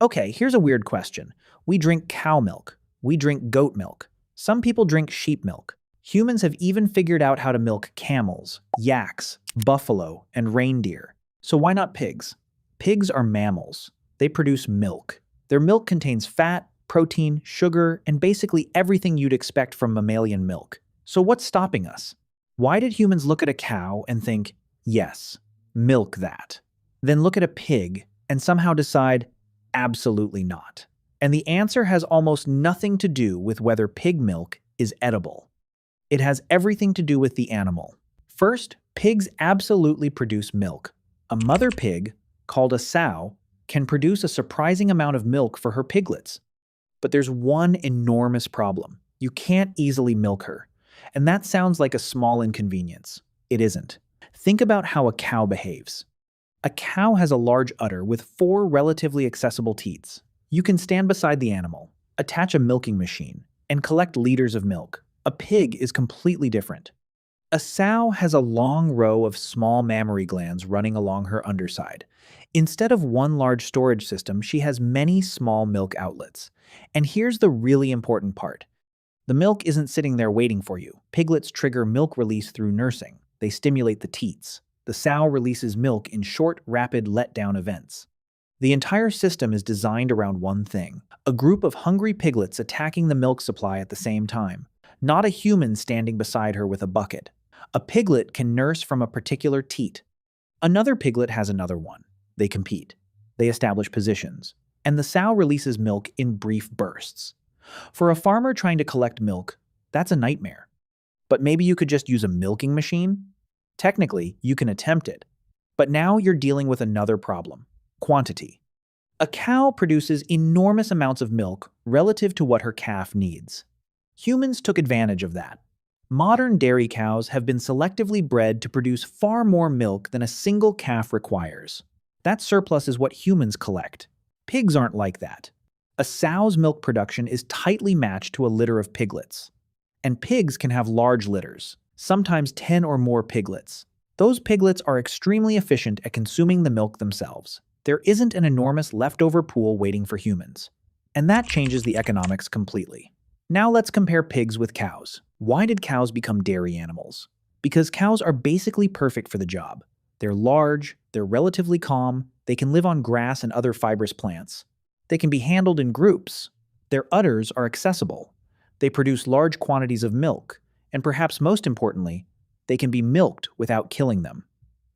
Okay, here's a weird question. We drink cow milk. We drink goat milk. Some people drink sheep milk. Humans have even figured out how to milk camels, yaks, buffalo, and reindeer. So why not pigs? Pigs are mammals. They produce milk. Their milk contains fat, protein, sugar, and basically everything you'd expect from mammalian milk. So what's stopping us? Why did humans look at a cow and think, yes, milk that? Then look at a pig and somehow decide, absolutely not. And the answer has almost nothing to do with whether pig milk is edible. It has everything to do with the animal. First, pigs absolutely produce milk. A mother pig, called a sow, can produce a surprising amount of milk for her piglets. But there's one enormous problem. You can't easily milk her. And that sounds like a small inconvenience. It isn't. Think about how a cow behaves. A cow has a large udder with 4 relatively accessible teats. You can stand beside the animal, attach a milking machine, and collect liters of milk. A pig is completely different. A sow has a long row of small mammary glands running along her underside. Instead of one large storage system, she has many small milk outlets. And here's the really important part. The milk isn't sitting there waiting for you. Piglets trigger milk release through nursing. They stimulate the teats. The sow releases milk in short, rapid letdown events. The entire system is designed around one thing: a group of hungry piglets attacking the milk supply at the same time, not a human standing beside her with a bucket. A piglet can nurse from a particular teat. Another piglet has another one. They compete. They establish positions. And the sow releases milk in brief bursts. For a farmer trying to collect milk, that's a nightmare. But maybe you could just use a milking machine? Technically, you can attempt it. But now you're dealing with another problem: quantity. A cow produces enormous amounts of milk relative to what her calf needs. Humans took advantage of that. Modern dairy cows have been selectively bred to produce far more milk than a single calf requires. That surplus is what humans collect. Pigs aren't like that. A sow's milk production is tightly matched to a litter of piglets. And pigs can have large litters, sometimes 10 or more piglets. Those piglets are extremely efficient at consuming the milk themselves. There isn't an enormous leftover pool waiting for humans. And that changes the economics completely. Now let's compare pigs with cows. Why did cows become dairy animals? Because cows are basically perfect for the job. They're large, they're relatively calm, they can live on grass and other fibrous plants. They can be handled in groups. Their udders are accessible. They produce large quantities of milk. And perhaps most importantly, they can be milked without killing them.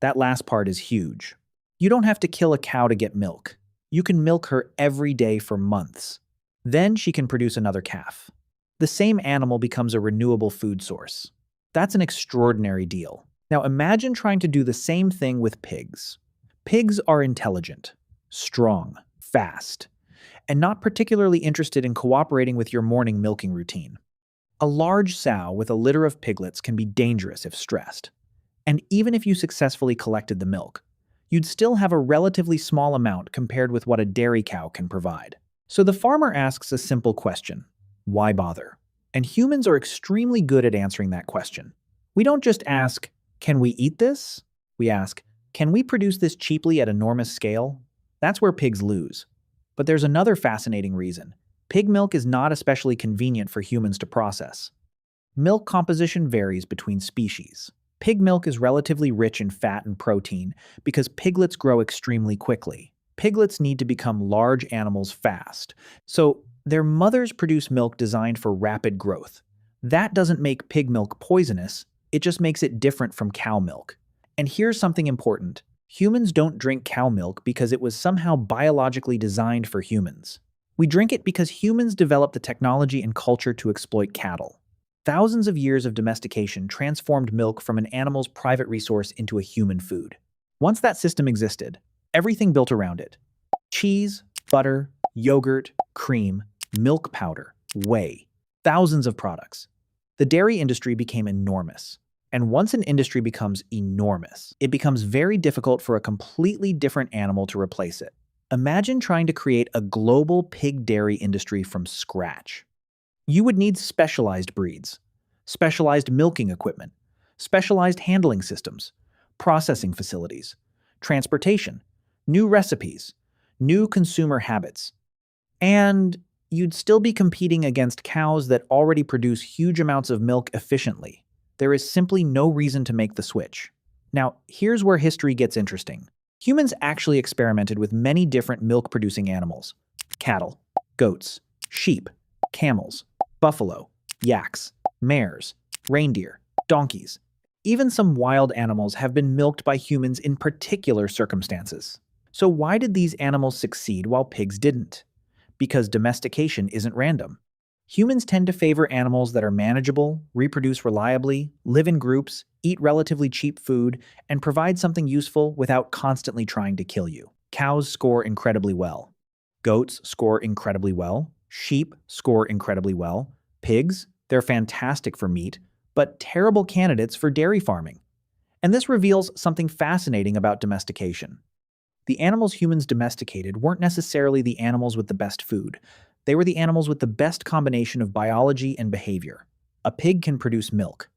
That last part is huge. You don't have to kill a cow to get milk. You can milk her every day for months. Then she can produce another calf. The same animal becomes a renewable food source. That's an extraordinary deal. Now imagine trying to do the same thing with pigs. Pigs are intelligent, strong, fast, and not particularly interested in cooperating with your morning milking routine. A large sow with a litter of piglets can be dangerous if stressed. And even if you successfully collected the milk, you'd still have a relatively small amount compared with what a dairy cow can provide. So the farmer asks a simple question: why bother? And humans are extremely good at answering that question. We don't just ask, can we eat this? We ask, can we produce this cheaply at enormous scale? That's where pigs lose. But there's another fascinating reason. Pig milk is not especially convenient for humans to process. Milk composition varies between species. Pig milk is relatively rich in fat and protein because piglets grow extremely quickly. Piglets need to become large animals fast, so their mothers produce milk designed for rapid growth. That doesn't make pig milk poisonous, it just makes it different from cow milk. And here's something important. Humans don't drink cow milk because it was somehow biologically designed for humans. We drink it because humans developed the technology and culture to exploit cattle. Thousands of years of domestication transformed milk from an animal's private resource into a human food. Once that system existed, everything built around it: cheese, butter, yogurt, cream, milk powder, whey, thousands of products. The dairy industry became enormous. And once an industry becomes enormous, it becomes very difficult for a completely different animal to replace it. Imagine trying to create a global pig dairy industry from scratch. You would need specialized breeds, specialized milking equipment, specialized handling systems, processing facilities, transportation, new recipes, new consumer habits, and you'd still be competing against cows that already produce huge amounts of milk efficiently. There is simply no reason to make the switch. Now, here's where history gets interesting. Humans actually experimented with many different milk-producing animals: cattle, goats, sheep, camels, buffalo, yaks, mares, reindeer, donkeys. Even some wild animals have been milked by humans in particular circumstances. So why did these animals succeed while pigs didn't? Because domestication isn't random. Humans tend to favor animals that are manageable, reproduce reliably, live in groups, eat relatively cheap food, and provide something useful without constantly trying to kill you. Cows score incredibly well. Goats score incredibly well. Sheep score incredibly well. Pigs, they're fantastic for meat, but terrible candidates for dairy farming. And this reveals something fascinating about domestication. The animals humans domesticated weren't necessarily the animals with the best food. They were the animals with the best combination of biology and behavior. A pig can produce milk.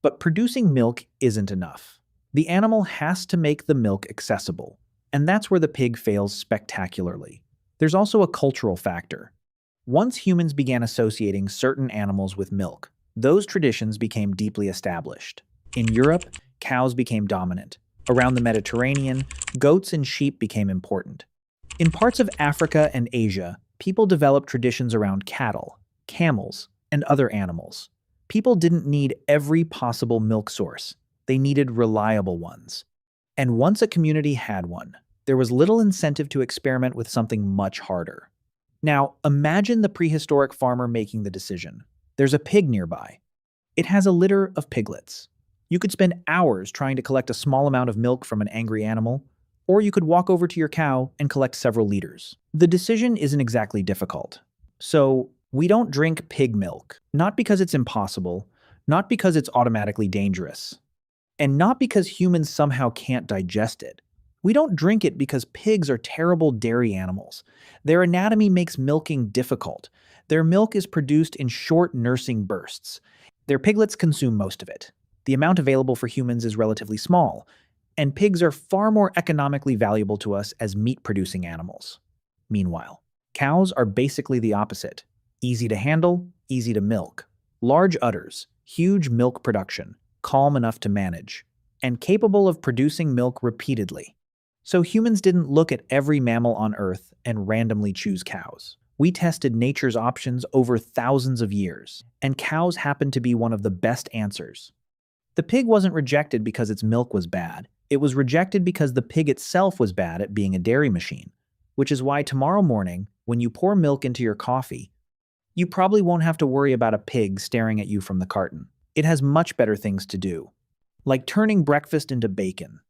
But producing milk isn't enough. The animal has to make the milk accessible. And that's where the pig fails spectacularly. There's also a cultural factor. Once humans began associating certain animals with milk, those traditions became deeply established. In Europe, cows became dominant. Around the Mediterranean, goats and sheep became important. In parts of Africa and Asia, people developed traditions around cattle, camels, and other animals. People didn't need every possible milk source. They needed reliable ones. And once a community had one, there was little incentive to experiment with something much harder. Now, imagine the prehistoric farmer making the decision. There's a pig nearby. It has a litter of piglets. You could spend hours trying to collect a small amount of milk from an angry animal, or you could walk over to your cow and collect several liters. The decision isn't exactly difficult. So, we don't drink pig milk, not because it's impossible, not because it's automatically dangerous, and not because humans somehow can't digest it. We don't drink it because pigs are terrible dairy animals. Their anatomy makes milking difficult. Their milk is produced in short nursing bursts. Their piglets consume most of it. The amount available for humans is relatively small, and pigs are far more economically valuable to us as meat-producing animals. Meanwhile, cows are basically the opposite. Easy to handle, easy to milk. Large udders, huge milk production, calm enough to manage, and capable of producing milk repeatedly. So humans didn't look at every mammal on Earth and randomly choose cows. We tested nature's options over thousands of years, and cows happened to be one of the best answers. The pig wasn't rejected because its milk was bad. It was rejected because the pig itself was bad at being a dairy machine, which is why tomorrow morning, when you pour milk into your coffee, you probably won't have to worry about a pig staring at you from the carton. It has much better things to do, like turning breakfast into bacon.